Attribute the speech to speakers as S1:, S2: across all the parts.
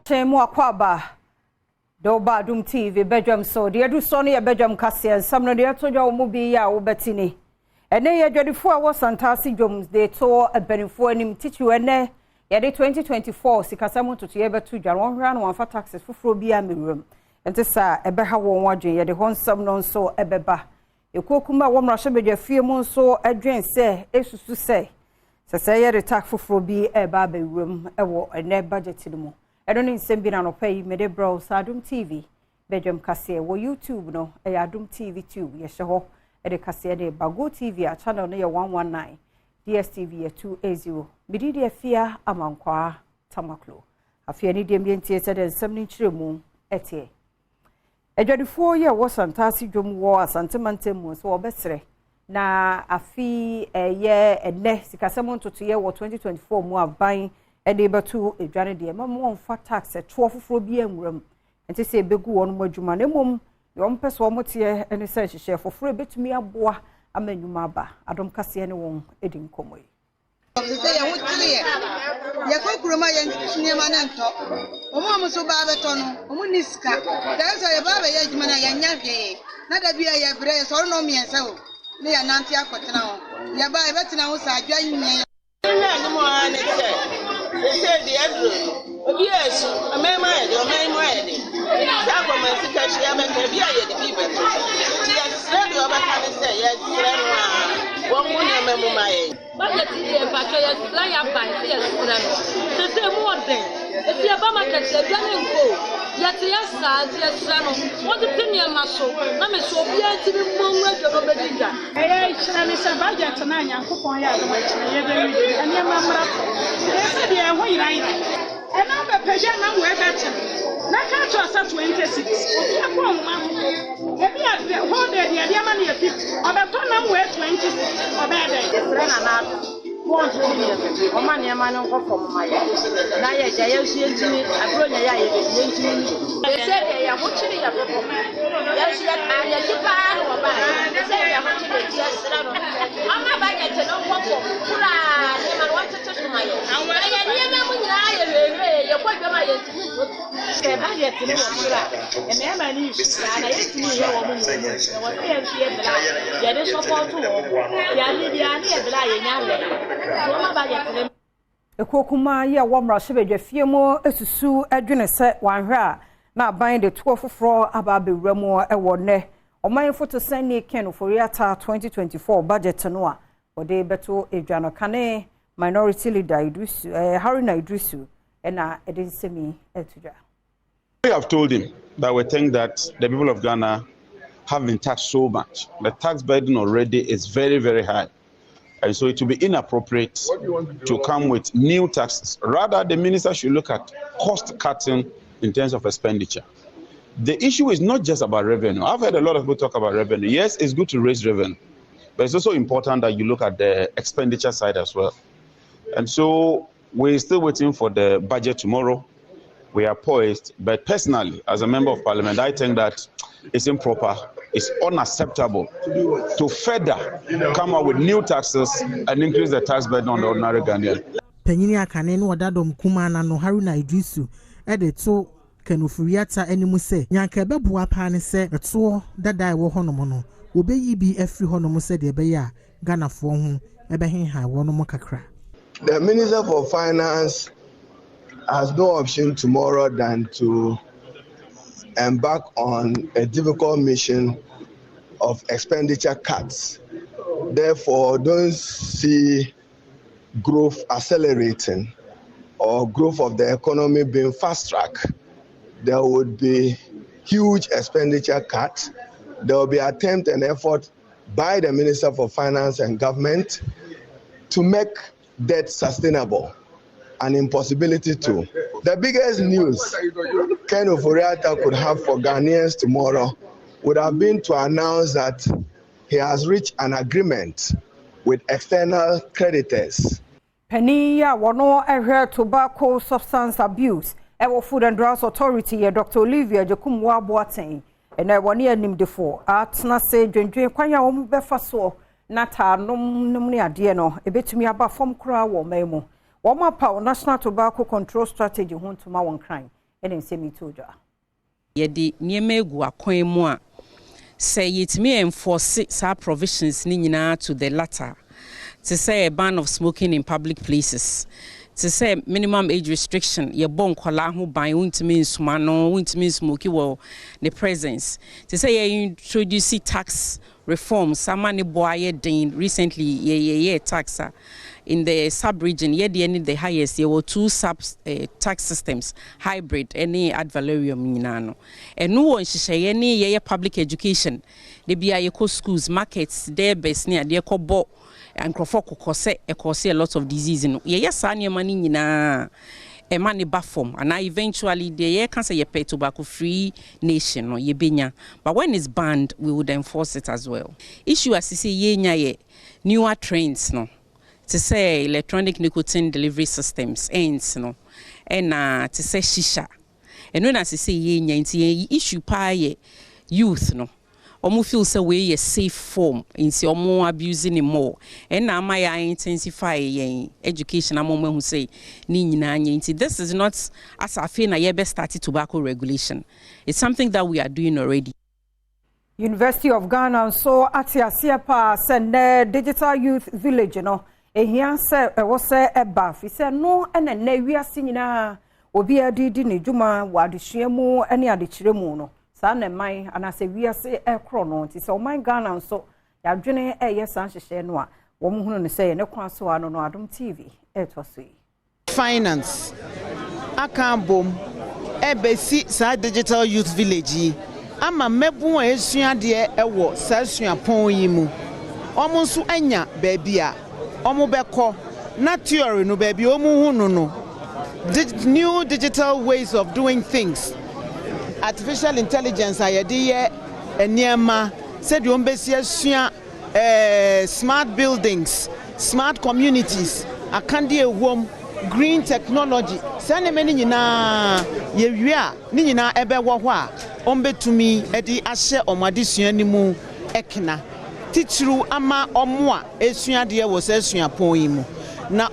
S1: Chemu akwaba do Badwam TV Badwam so de edu so ne Badwam kase nsam no de atoja omo bi ya wo betini ene ye dwadifo a wo santase dwom de to abanifo anim tichu ene ye de 2024 sikasam tutu ye betu dwan won hra no wanfa taxes foforo bi a mewuram ente sa ebe ha won wadwen ye de honsam no so ebeba ekokuma wo mrahye bedwafie mu so adwen se esusu se sese ye de tax foforo bi eba bewuram ewo ene budget mu edo ni nsem na no pay mede bro Adom TV Badwam kase wo YouTube no Adom TV 2 ye hye ho ede kase de Bago TV a channel no ye 119 DSTV ye 280 bididi afia amankwa tamaklo afia ni dem ye ntie se de nsem ni kiremu etie edwadifo ye wo santase dwom wo asantemantem mu so obesre na afi ye ene sikasem ntoto ye wo 2024 mu aban ede betu edwane de mamo onfa tax eto foforo bi anwuram enti se begu won madwuma na mom yom pese wo mote ene se hihye foforo betumi aboa amanyuma aba Adom kase ne won edi nkomoyi
S2: se ye hotile ye kokuroma ye niema na nto omo amuso ba beto no omo niska da so ye ba be ye adwuma na ye nya hwe na da bia ye bre so no miense o ne ya nanti akotena ho ye ba ye betina ho sa adwa nyi
S3: ni mo ane se say the Adom yes amema ye de amema ye de ya go man sika shi ya be ke bia ye de bi beto ti ya sre do ba ka se ye sre no wo mu na memu ma ye
S4: budget ye ba ke ye sre ya ba se ye sre no se mu odin e ti e ba market ye bia ne nko ya ti ya sa ye sre no wo de premier ma so na me so bia ti bi mo nwa jo no be diga
S5: e sre ni se budget na nyankopon ya do ma kire ye be wi ene ma mra e se de ho yiran e na be peja na wo e beche na ka to asa 26 obi akọ ma e bia hold the dia ma na e 50 obeto na wo 26 obede
S4: sre na na won so ni o ma ne ma no ko fom ma ye na ye ja ye su entimi abro nya ya ye entimi e se de ya ho chiri ya fofo ya su ya ka ya ti pa no ba e se ya ho chiri ya sre no ama ba ya te no ko kula ne ma wa te to ma ye ya ni me mu nya ye we ye ko gbe ma ye ke ba ye ti mo kula e me ma ni na ye ti ni ye wo mu wo se ye su ye bla ye de support wo ya ni dia ni ye bla ye nya le
S1: ekokuma ye wo mrahye bedwafie mu esusu adwene se wanhwe a na aban de to foforo aba bewuramu ewo ne oman foto sani ken for yata 2024 budget no a ode beto edwano kane minority leader Idrisu Haruna Idrisu na edensemi etudwa.
S6: We have told him that we think that the people of Ghana have been taxed so much. The tax burden already is very, very high. And so it will be inappropriate to come with new taxes. Rather, the minister should look at cost cutting in terms of expenditure. The issue is not just about revenue. I've heard a lot of people talk about revenue. Yes, it's good to raise revenue, but it's also important that you look at the expenditure side as well. And so we're still waiting for the budget tomorrow. We are poised, but personally, as a member of parliament, I think that it's improper, it's unacceptable to further come up with new taxes and increase the tax burden on the ordinary Ghanaian.
S7: Penyini akane no Adom kuma na no Haruna Idrisu ede to kenufuriata animu se nyanka beboa pa ne se eto dada wo honom no obeyi bi afri honom se de be ya Ghanafo ho ebehenha wo no kakra.
S8: The Minister for Finance has no option tomorrow than to embark on a difficult mission of expenditure cuts. Therefore, don't see growth accelerating or growth of the economy being fast-tracked. There would be huge expenditure cuts. There will be attempt and effort by the Minister for Finance and Government to make debt sustainable. An impossibility too. The biggest news Ken Oforiatta could have for Ghanaians tomorrow would have been to announce that he has reached an agreement with external creditors.
S1: Peniya wono ehwe tobacco substance abuse ewo Food and Drugs Authority ye Dr. Olivia Jekumwa Boateng ene woni animdefo atna se dwendwen kwanya wo befa so na ta nom ne ade no ebetumi aba fom kura wo memu Wama pa National Tobacco Control Strategy huntuma won kran ene nsemi toja
S9: yedi niema egu akwan mu a say yetimi enforce sa provisions ni nyina to the latter to say a ban of smoking in public places, to say minimum age restriction ye bon kwala ho ban wontimi nsuma no wontimi smoke wo the presence, to say ye introduce tax reforms samani boye den recently ye tax in the sub-region, yet the highest, there were 2 tax systems, hybrid, any ad valorem minano. And no one should say any public education. They be a schools, markets, their best near their kobo and crofoko cause a lot of disease. Yes, any money na a money baffum, and I eventually the can say a pay tobacco free nation or yebenya. But when it's banned, we would enforce it as well. Issue as you say ye newer trends no. To say electronic nicotine delivery systems ends no and to say shisha and when I say ye issue pie youth no omo feel say we a safe form in say omo abusing more and now my intensify education among who say ni nyina nti. This is not as I feel na ye best started tobacco regulation. It's something that we are doing already.
S1: University of Ghana so atiasia pa send digital youth village no ehia se wose eba fi se no ene na wiase nyina obi adidi ne dwuma wadehua mu ene adekire mu no sa na man anase wiase ekro no ti se o man Ghana so yadwene eye san hyehye no a wo mu hunu ne se ne kwa so ano no Adom TV etosui
S10: finance akambom ebesi sa digital youth village ama mebu a esua de ewo sa sua pon yi mu omo nso anya baabia omo beko na theory no baby omo hunu no new digital ways of doing things, artificial intelligence ayede eniema said you ombesi asua smart buildings, smart communities, akande ewom, green technology sane meni nyina ye wia ni nyina ebe wo ho a ombetumi edi ahye omadesua ni mu ekna teacheru ama omwa esua de wo se esua pon yi mu na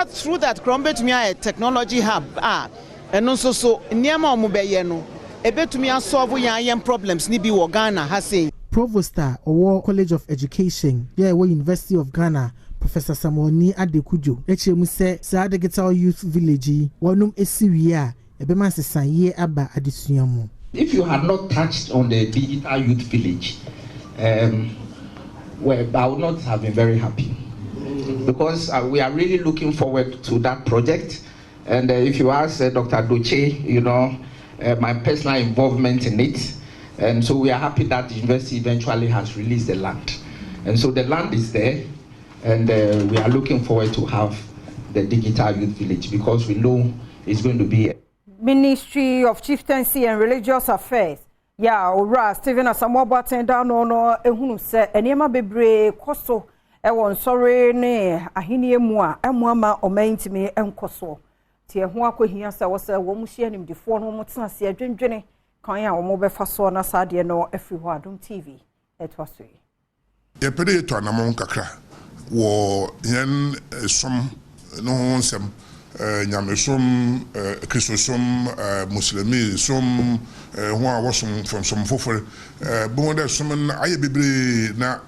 S10: through that krombetumi a technology hub eno so niema omubeye no ebetumi asolve yan problems ni bi wo Ghana ha say
S7: Provost Owo College of Education University of Ghana Professor Samoni Adekujo echemu se sa digital youth village wonum esiwi a ebema sesan ye aba adesua mu.
S11: If you had not touched on the digital youth village, well, I would not have been very happy because we are really looking forward to that project. And if you ask Dr. Doche, you know, my personal involvement in it, and so we are happy that the university eventually has released the land. And so the land is there, and we are looking forward to have the digital youth village because we know it's going to be
S1: Ministry of Chieftaincy and Religious Affairs. Yeah, ora Stephen Asamoah attendant no ehunu se eniema bebre koso e won sore ne ahenie mu a emuama omantimi enkoso tie ho akohia se wo se wo mu hia nimdifo no mo tena se adwendwene kan ya wo mo befa so na sade no afri ho Adom TV etwaso
S12: ye pede to anamon kakra wo yen som no nsem Nyamesom, Christosom, Muslimi, some who was from some foffer, Bonda Summon, I be na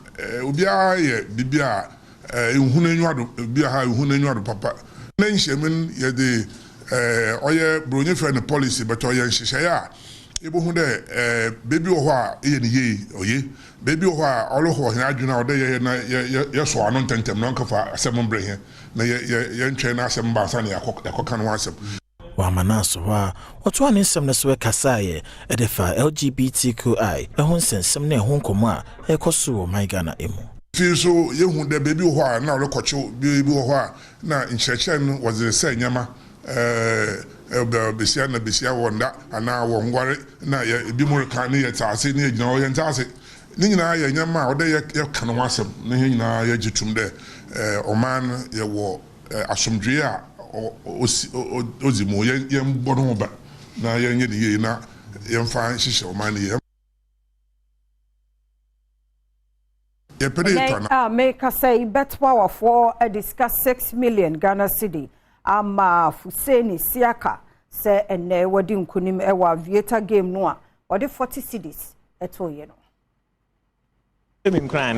S12: Ubia, Bibia, Hunenu, Bia, Hunenu, Papa. Then Shemin, ye the Oya Brunifer policy, but Oya Shishaya. Ebo hunde baby owa ye or ye baby owa all of na adwuna ode ye so anon tentem no nkafa asem mbre he na ye ntwe na asem ba sa na yakoka no asem
S13: wa manaso wa oto ane nsem ne so kasaye edefa LGBTQI ehun nsem na ehun komo a ekoso my Ghana emu
S12: fi so ye hunde baby owa na rekocho baby owa na nchechen was the say nyama besia na besia wonda ana wongware na ye bi mo kan ye taase ne gina ye taase ni nyina ye nyama ode ye kan wasem ne nyina ye gitum de oman ye wo asomdwe a ozimo ye mbono ba na ye nye de ye na ye mfa hihye oman ye ye pede to
S1: make us say bet power for discuss 6 million Ghana cedi ama Fuseni Siaka se enne wodi nkunim ewa aviator game no a wodi 40 cedis etoye no
S14: Emi mkran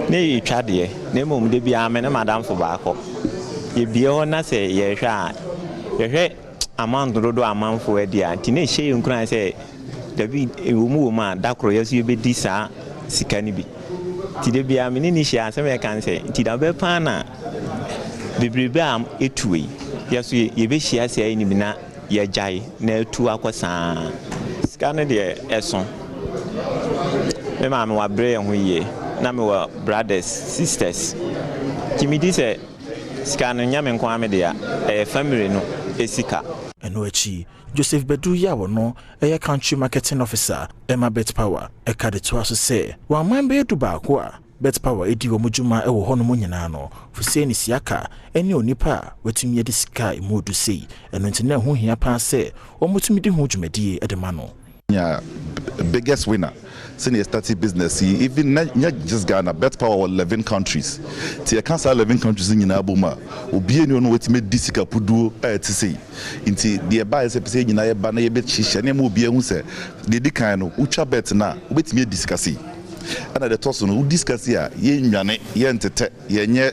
S14: ne twade ne mom de bia me ne madam fo baako ye bia ho na se ye hwe amount dodo amanfo edi anti ne hye nkran se David ewumu ma dakro yesu ye bedi sa sika ni bi ti de bia me ni hye asem ye kan se ti da be pa na bibribe am etuwe yesu ye be hye ase ayi ni na ye jai na etu akosa sika ne de eson me ma me wa bre ho ye na me wa brothers sisters kimidi se sika no nya me nko ame de a family no esika
S13: eno achi Joseph Bedu yawo no country marketing officer Emma Bet Power de to aso se wa man be du ba ko a Bet Power edi wo mujuma wo hono mo nyina no fuse ni siaka ene onipa watumi de sika emodu sei eno ntine ho hia pa se wo mutumi di ho dwumadi de ma no
S15: Yeah, biggest winner since he started business. He even not just Ghana, Bet Power 11 countries. See, I can't say 11 countries in Abuma. Obi any ono weti me disika pudu to say. Inti the buy say say nyina ye ba na ye bet shisha na mo obi ehun say the dikan no ucha bet na weti me disika see. Ana the toss no discuss ya ye nwane ye ntete ye nye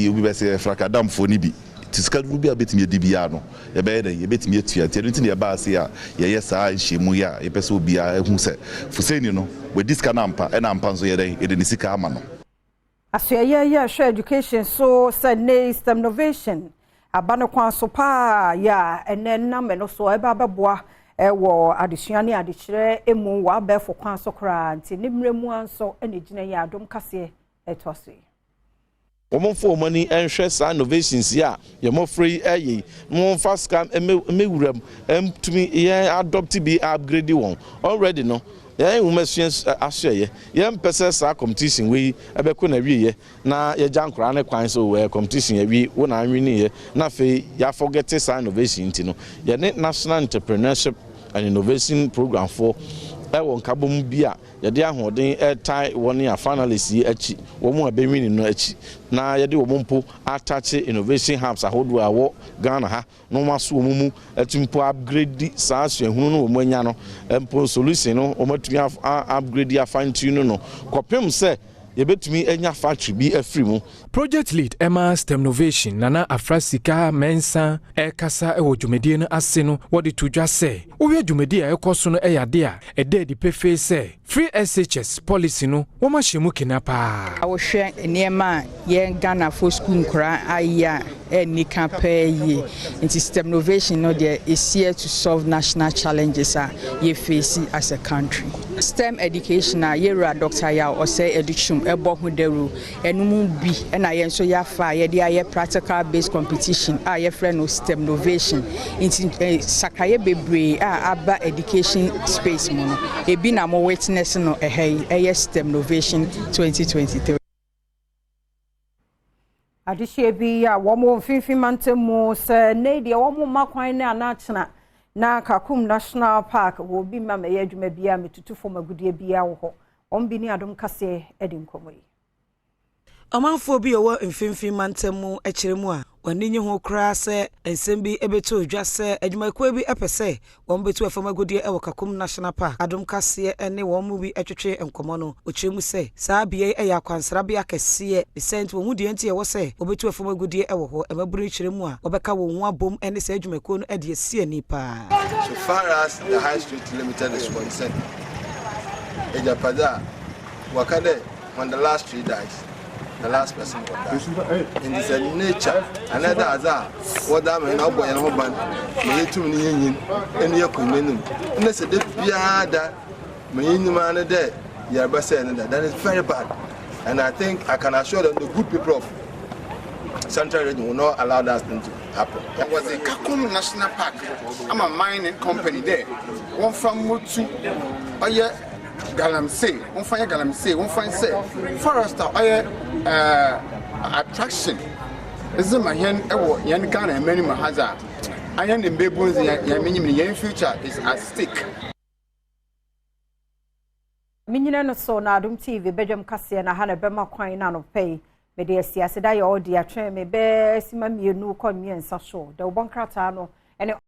S15: obi be say frakadam fo ni bi. Tiska rubi abetimi edibia no ye be den ye betimi etua ti nti ne ba ase a ye yesa nhemu ya ye pese obi a ehun se fuseni no we diska na ampa na ampa nso ye den e de sika ama no
S1: asoye share education so said ne STEM innovation abano kwan so pa ya enen me no so e ba beboa wo adesua ne adekire emu wa ba fo kwan so kra nti ne mremu anso ene gina ya Adom kase etose
S16: Woman for money and stress innovations here. You're more free aye. More fast scam to me yeah adopt be upgrade one. Already no. Yeah, woman assure yeah persons are competition we abekuna wie na ya jankra ne kwan so we competition ya wi wona anwini ye na fe ya forget this innovation no. Ya national entrepreneurship and innovation program for won kabom bia yede ahoden airtime woni a finalists yi achi wo mu abewini no achi na yede wo mpo attach innovation hubs ahodo a wo Ghana ha no maso wo mu atimpo upgrade saasua hunu no wo anya no mpo solution no wo matumi upgrade ya fine tune no kopem se yebetumi enya factory bi afri mu.
S17: Project lead Emma STEM innovation nana afrasika mensa kasa ewo dwumedie no ase no wodi tudwa se wo dwumedie ekoso no eyade a ede di pefe se free SHS policy no wo ma hyemu kinapa
S18: wo hwe niema ye Ghana for school nkra aya enika paye into STEM innovation no there is here to solve national challenges ye face as a country. STEM education yera Dr. Ya or say education ebo hu deru enum bi na ye so ya fa ye dia ye practical based competition ye friend no STEM innovation into sakaye bebre aba education space mo no ebi na mo witness no STEM innovation 2023
S1: adihye bi ya wo mo mfinfin mantemu se ne dia wo mo makwan na anachena na Kakum National Park wo bi ma me adwuma bia metutu fo magudie bia wo ho on bi ni Adom kase edinkomoyi
S19: amanfo bi owo mfinfin mantemu ekiremu a waninyi ho kra se ensem bi ebeto odwa se adwumakwa bi epese won betu afamagodie ewo Kakum National Park Adom kase ene won mu bi etwetwe enkomo no okiremu se saa bia eya kwansra bia kese the sent wo hu die ntie wo se obetu afamagodie ewo ho emaburu ekiremu a obeka wo hu abom ene se adwumakwa no ede sie ni pa.
S20: So far as the High Street Limited is concerned, Ejapada wakade when the last tree dies, the last person will die. In this nature, another azar, what damn and boy and husband, may too many union, and your community. And they said, that may man a day, that is very bad. And I think I can assure them the good people of Central Region will not allow that thing to happen.
S21: There was a Kakum National Park. I'm a mining company there. One from Mutsu, Galamsey, one fire Galamsey, one fine say, Forester, attraction. This is my hand, Yan Ghana, and many Mahaza. I am in Baboons, and future is at stake.
S1: Minyina no so na Adom TV Badwam kase na ha na bema kwan na no pay me de siase da ye odi atwe me be sima mienu ko miensa so da obonkrata no and